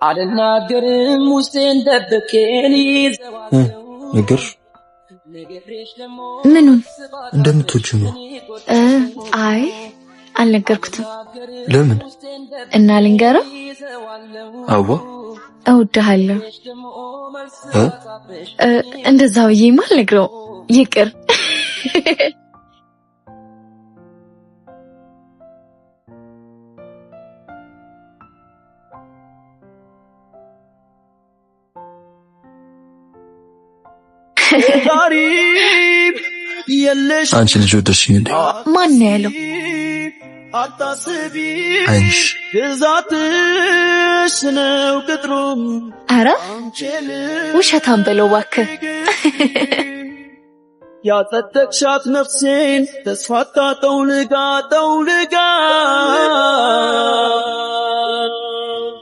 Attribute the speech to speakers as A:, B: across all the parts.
A: አልናገርም ውስጤን ደብቄን ይዘዋለሁ
B: ነገርሽ
C: ምኑን
B: እንደምትወጂው ነው
C: አይ አልነገርኩትም
B: ለምን
C: እና ልንገረው
B: አዋ
C: እወድሃለሁ እንደዛው ይማል ነግረው ይቅር
B: አንቺ ልጅ ወደሽኝ እንዴ
C: ማን ያለው
B: አንቺ
A: ግዛትሽ ነው ቅጥሩም
C: አረ ውሸታም በለው እባክህ ያጸደቅሻት ነፍሴን ተስፋታ ጠውልጋ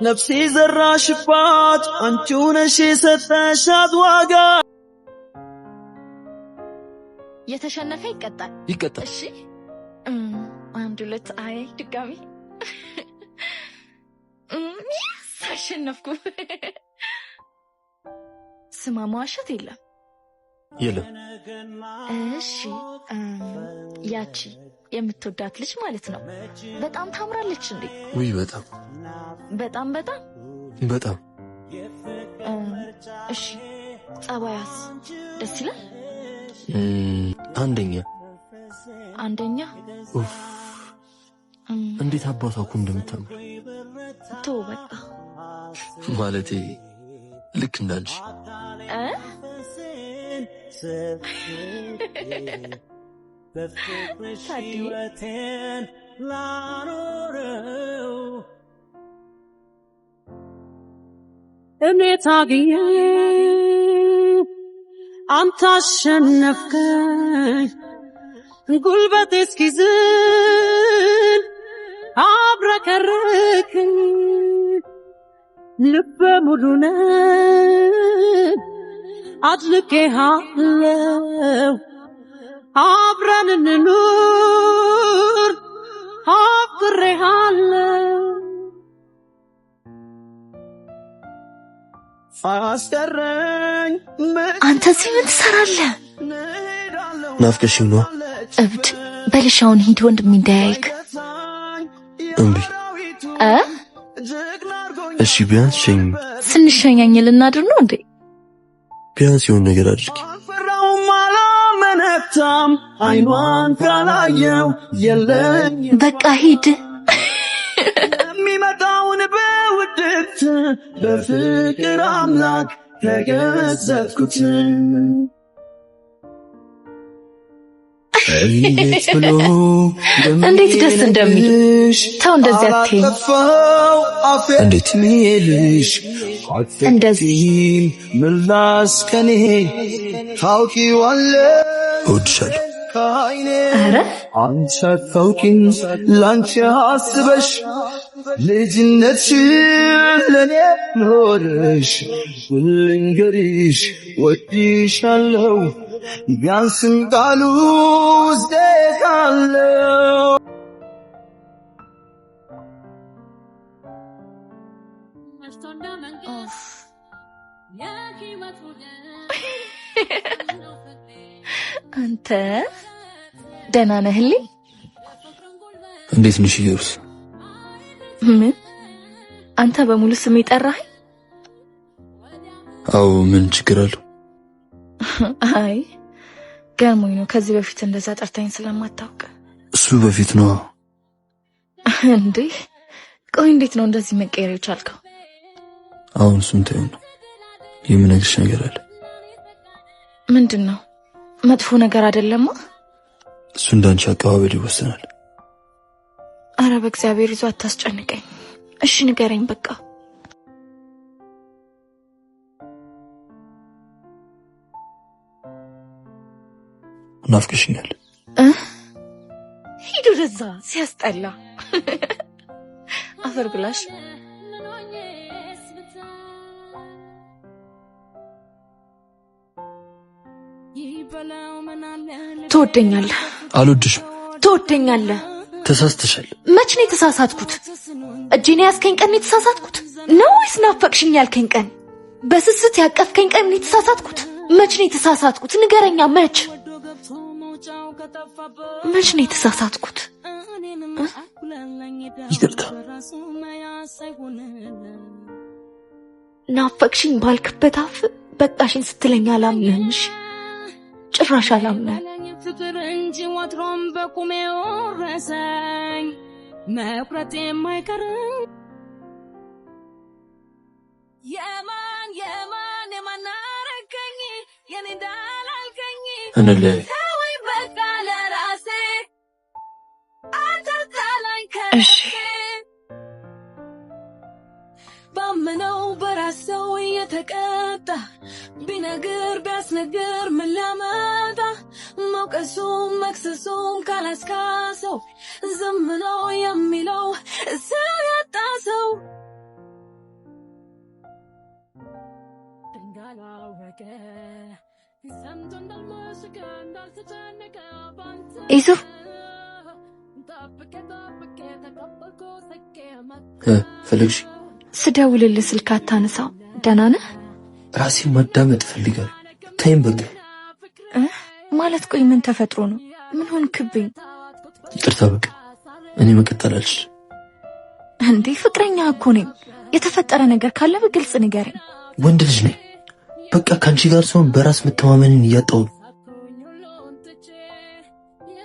C: ነፍሴ ዘራሽባት አንቺው ነሽ የሰጠሻት ዋጋ የተሸነፈ ይቀጣል እሺ አንድ ሁለት አይ ድጋሚ አሸነፍኩ ስማ መዋሸት የለም እሺ ያቺ የምትወዳት ልጅ ማለት ነው በጣም ታምራለች እንዴ
B: ወይ በጣም
C: እሺ ጸባያስ ደስ ይላል አንደኛ
B: ኡፍ እንዴት አባቷኩ እንደምታምር
C: ተው በቃ
B: ማለቴ ልክ እንዳንቺ
A: ታዲያቴን ላኖረው እኔ ታግዬ አንተ አሸነፍከኝ ጉልበቴ እስኪዝል አብረከረክኝ ልበ ሙሉ ነህ አድንቄሃለሁ አብረን እንኑር አፍቅሬሃለሁ አስቀረኝ
C: አንተ እዚህ ምን ትሰራለህ
B: ናፍቀሽኝ ነው
C: እብድ በልሻውን ሂድ ወንድም እንዳያይክ
B: እምቢ እሺ ቢያንስ ሸኝ
C: ስንሸኛኝ ልናድር ነው እንዴ
B: ቢያንስ የሆነ ነገር አድርጊ
A: አላመነታም አይኗን ካላየው የለኝ
C: በቃ ሂድ
A: የሚመጣውን በውድት በፍቅር አምላክ ተገዘትኩት
C: እንዴት ደስ እንደሚል ተው እንደዚህ አትይኝ
B: እንዴት
A: ሚልሽ
C: እንደዚህ
A: ምላስ ከኔ ታውቂዋለሽ
B: እወድሻለሁ
C: አረ
A: አንቺ አታውቂም ላንቺ አስበሽ ልጅነትሽን ለኔ ኖረሽ ልንገርሽ ወድሻለሁ ቢያንስም ቃሉ እወድሃለሁ
C: አንተ ደህና ነህልኝ
B: እንዴት ነሽ ኢየሩስ
C: ምን አንተ በሙሉ ስም ይጠራህ
B: አው ምን ችግር አለው
C: አይ ገርሞኝ ነው ከዚህ በፊት እንደዛ ጠርታኝ ስለማታውቅ
B: እሱ በፊት ነው
C: እንዴ ቆይ እንዴት ነው እንደዚህ መቀየር ይቻልከው
B: አሁን እሱን ተይው ነው የምነግርሽ ነገር አለ
C: ምንድነው መጥፎ ነገር አይደለም
B: እሱ እንዳንቺ አቀባበል ይወሰናል
C: አረ በእግዚአብሔር ይዞ አታስጨንቀኝ እሺ ንገረኝ በቃ
B: ናፍቀሽኛል
C: ሂዱ ደዛ ሲያስጠላ አፈር ብላሽ ትወደኛለህ
B: አልወድሽም
C: ትወደኛለህ
B: ተሳስተሻል
C: መች ነው የተሳሳትኩት እጄን ያስከኝ ቀን የተሳሳትኩት ነውስ ናፈቅሽኝ ያልከኝ ቀን በስስት ያቀፍከኝ ቀን ነው የተሳሳትኩት መች ነው የተሳሳትኩት ንገረኛ መች ነው የተሳሳትኩት
B: ይቅርታ
C: ናፈቅሽኝ ባልክበት አፍ በቃሽኝ ስትለኝ አላምንሽ ጭራሽ አላምንም ፍቅር እንጂ ወትሮም በቁሜ ወረሰኝ መቁረጥ የማይቀር የማን አረከኝ የኔ ዳላልከኝ
B: እንለይ
C: ወይ በቃ ለራሴ አታጣላኝ ከእሺ ባመነው በራሰው የተቀጣ ቢነግር ቢያስነግር ምን ሊያመጣ መውቀሱም መክሰሱም ካላስካሰው ዝም ነው የሚለው ሰው ያጣ ሰው ኢሱ
B: ፈለግሽ
C: ስደውልልህ ስልክ አታነሳው ደህና ነህ
B: ራሴን ማዳመጥ ፈልጋለሁ ታይም በቃ
C: ማለት ቆይ ምን ተፈጥሮ ነው ምን ሆንክብኝ
B: ይቅርታ በቃ እኔ መቀጠል አልችልም
C: እንዴ ፍቅረኛ እኮ ነኝ የተፈጠረ ነገር ካለ በግልጽ ንገረኝ
B: ወንድ ልጅ ነኝ በቃ ካንቺ ጋር ሰውን በራስ መተማመንን እያጣው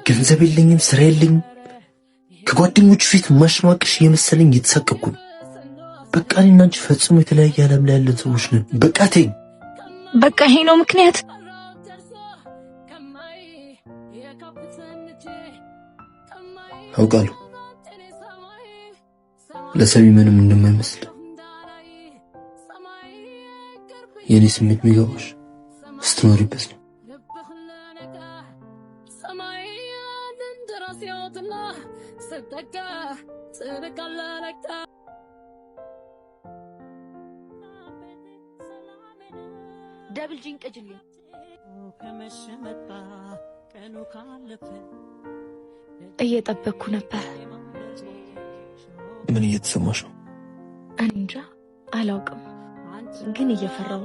B: ገንዘብ የለኝም ስራ የለኝም ከጓደኞቹ ፊት ማሽማቅሽ የመሰለኝ የተሳቀቅኩ በቃ እኔና አንቺ ፈጽሞ የተለያየ ዓለም ላይ ያለን ሰዎች ነን በቃ ተይኝ
C: በቃ ይሄ ነው ምክንያት
B: አውቃለሁ ለሰሚ ምንም እንደማይመስል የኔ ስሜት የሚገባሽ ስትኖሪበት ነው
C: ደብል ጂንቀጅልኝ እየጠበቅኩ ነበር
B: ምን እየተሰማሽ ነው
C: እኔ እንጃ አላውቅም ግን እየፈራሁ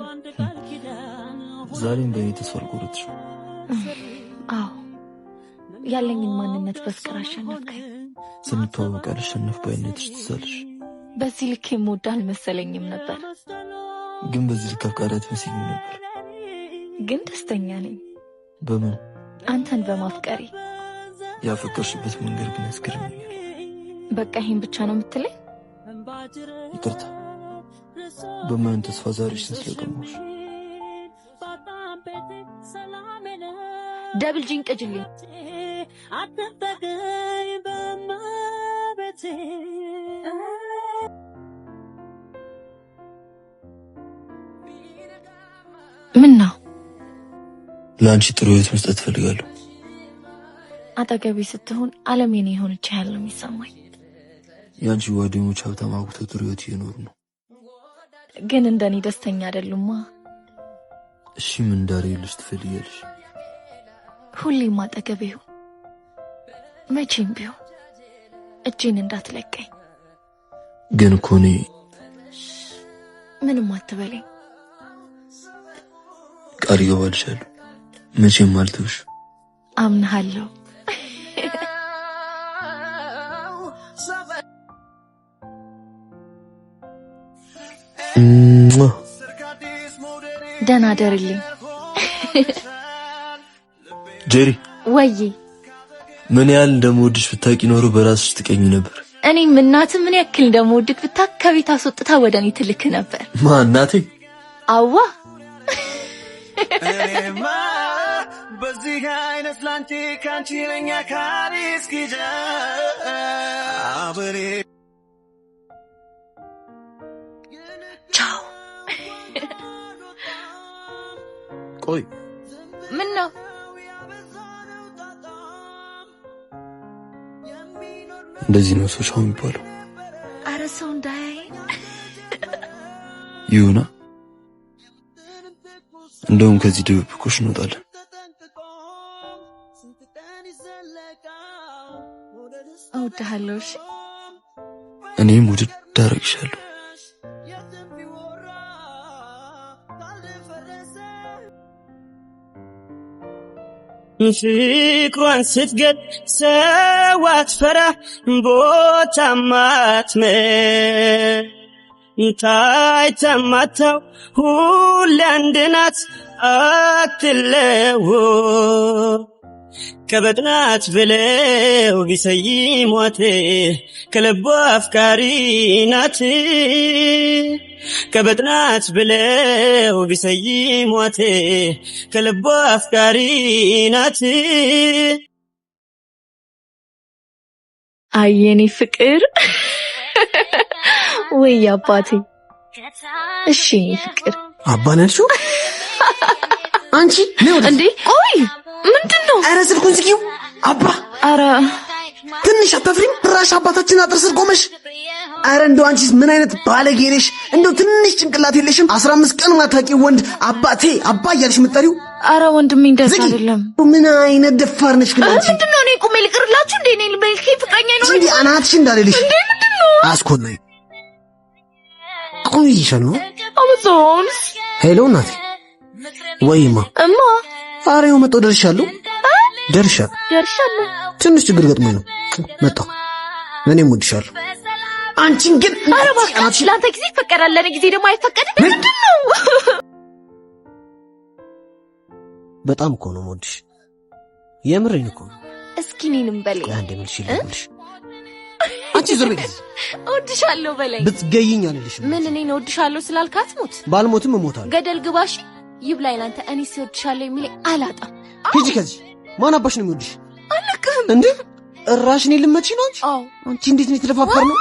B: ዛሬም በእኔ ተስፋ አልቆረጥሽ
C: አዎ ያለኝን ማንነት በፍቅር አሸነፍከኝ
B: ስንተዋወቅ አልሸነፍ ባይነትሽ ትዛለሽ
C: በዚህ ልክ የምወድ አልመሰለኝም ነበር
B: ግን በዚህ ልክ አፍቃሪ አትመስይኝም ነበር
C: ግን ደስተኛ ነኝ
B: በምን
C: አንተን በማፍቀሬ
B: ያፈቀርሽበት መንገድ ግን ያስገርመኛል
C: በቃ ይሄን ብቻ ነው የምትለኝ
B: ይቅርታ በምን ተስፋ ዛሬሽ ስለቀመሽ
C: ደብል ጂንቀጅልኝ ምን ነው
B: ለአንቺ ጥሩ ህይወት መስጠት ፈልጋለሁ
C: አጠገቤ ስትሆን ዓለም የኔ ሆነች ያለው የሚሰማኝ
B: ያንቺ ጓደኞች ሀብታም አግብተው ጥሩ ህይወት እየኖሩ ነው
C: ግን እንደኔ ደስተኛ አይደሉማ
B: እሺ ምን እንዳደርግልሽ ትፈልጊያለሽ
C: ሁሌም አጠገቤ ሁን መቼም ቢሆን እጄን እንዳትለቀኝ
B: ግን እኮ እኔ
C: ምንም አትበለኝ
B: ቃል እገባልሻለሁ መቼም አልተውሽ
C: አምናለሁ ደህና ደርልኝ
B: ጄሪ
C: ወይ
B: ምን ያህል እንደምወድሽ ብታውቂ ኖሮ በራስሽ ትቀኝ ነበር
C: እኔም እናት ምን ያክል እንደምወድክ ብታውቅ ከቤት አስወጥታ ወደኔ ትልክ ነበር
B: ማን እናቴ
C: አዋ
A: እኔማ በዚህ አይነት ላንቺ ካንቺ ለኛ ካሪስ ኪጃ አብሬ
C: ቻው
B: ቆይ
C: ምን ነው
B: እንደዚህ ነው ሰው ሻው የሚባለው
C: አረ ሰው እንዳያይ
B: ይሁና እንደውም ከዚህ ድብብቆሽ እንወጣለን
C: እወድሃለሁ እሺ
B: እኔም ውድድ አደርግሻለሁ
A: ፍቅሯን ስትገድ ሰው አትፈራ ቦታም አትመር ታይተማታው ሁሌ አንድ ናት አትለወጥ ከበጥናት ብለው ቢሰይሟት ከልቧ አፍቃሪ ናት ከበጥናት ብለው ቢሰይሟት ከልቧ አፍቃሪ ናት
C: አየኔ ፍቅር ወይ አባቴ እሺ ፍቅር
B: አባነርሹ አንቺ ነው
C: እንዴ ቆይ ምንድነው
B: አረ ስልኩን ዝጊው አባ
C: አረ
B: ትንሽ አታፍሪም ራስ አባታችን አጥርሰር ቆመሽ አረ እንደው አንቺስ ምን አይነት ባለጌ ነሽ እንደው ትንሽ ጭንቅላት የለሽም 15 ቀን ማታቂ ወንድ አባቴ አባ እያልሽ የምትጠሪው
C: አረ ወንድሜ እንደዛ አይደለም
B: ምን አይነት ደፋር ነሽ ግን አንቺ
C: ምንድነው እኔ ቆሜ ልቅርላችሁ እንዴ እኔ ልበልከ ፍቅረኛ ነው
B: እንዴ አናትሽ እንዳለልሽ
C: እንዴ ምንድነው
B: አስኮናይ ቆይሻል ነው
C: አብዞንስ
B: ሄሎ እናቴ ወይማ
C: እማ
B: አሬው መጥቶ ደርሻለሁ ትንሽ ችግር ገጥሞኝ ነው መጣሁ እኔም ወድሻለሁ አንቺን ግን
C: አረባካች ላንተ ጊዜ ይፈቀዳል ለኔ ጊዜ ደግሞ አይፈቀድም ምንድነው
B: በጣም እኮ ነው ወድሽ የምሬን እኮ
C: እስኪ እኔንም በለኝ
B: አንዴ ምልሽ አንቺ ዞር በይ
C: ወድሻለሁ በለኝ
B: ብትገይኝ አልልሽም
C: ምን እኔ ነው ወድሻለሁ ስላልካት ሞት
B: ባልሞትም እሞታለሁ
C: ገደል ግባሽ ይብላኝ ላንተ እኔ ሲወድሻለሁ የሚለኝ አላጣም
B: ሂጂ ከዚህ ማን አባሽ ነው የሚወድሽ
C: አለቅህም
B: እንዴ እራሽኔ ልመቺ ነው
C: አዎ
B: አንቺ እንዴት ነው የተደፋፈር ነው